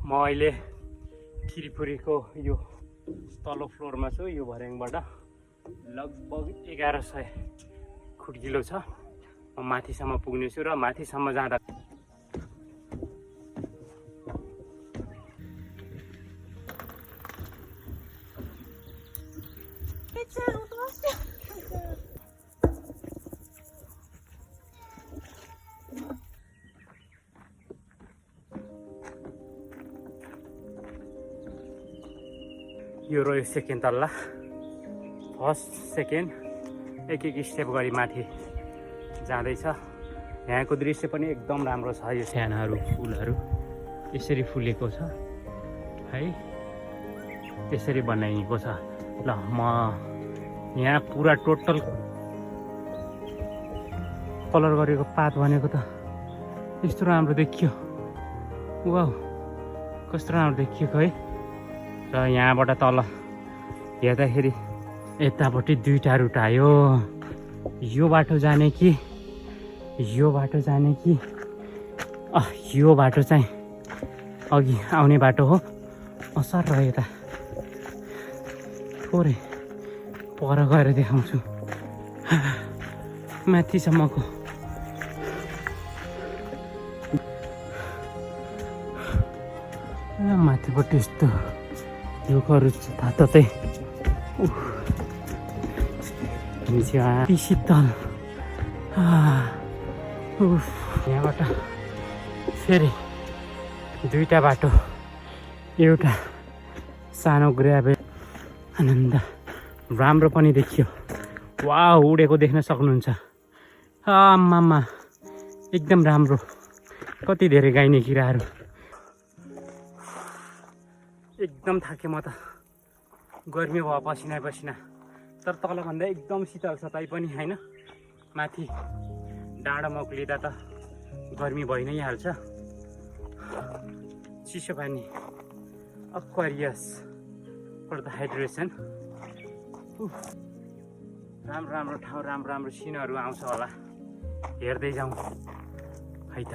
म अहिले त्रिपुरीको यो तल्लो फ्लोरमा छु। यो भर्याङबाट लगभग 1100 खुड्किलो छ। म माथिसम्म पुग्नेछु र माथिसम्म जाँदा यो रह्यो सेकेन्ड तल्ला। फर्स्ट सेकेन्ड एक स्टेप गरी माथि जाँदैछ। यहाँको दृश्य पनि एकदम राम्रो छ। यो सानाहरू फुलहरू यसरी फुलेको छ है, त्यसरी बनाइएको छ। ल म यहाँ पुरा टोटल कलर गरेको पात भनेको त यस्तो राम्रो देखियो। वाउ, कस्तो राम्रो देखिएको है। र यहाँबाट तल हेर्दाखेरि यतापट्टि दुईटा रुट आयो। यो बाटो जाने कि यो बाटो जाने कि यो बाटो चाहिँ अघि आउने बाटो हो। सर र यता थोरै पर गएर देखाउँछु माथिसम्मको। माथिपट्टि यस्तो रुखहरू छ तातै शीतल। यहाँबाट फेरि दुईटा बाटो, एउटा सानो ग्राभेल। आनन्द राम्रो पनि देखियो। वाउ, उडेको देख्न सक्नुहुन्छ। आमामा एकदम राम्रो। कति धेरै गाइने किराहरू। एकदम थाकेँ म त, गर्मी भयो पसिना पसिना। तर तलभन्दा एकदम शीतल छ तैपनि होइन। माथि डाँडामा उक्लिँदा त गर्मी भइ नै हाल्छ। चिसो पानी अक्वारियस फर द हाइड्रेसन। राम्रो राम्रो ठाउँ, राम्रो राम्रो सिनहरू आउँछ होला, हेर्दै जाउँ है त।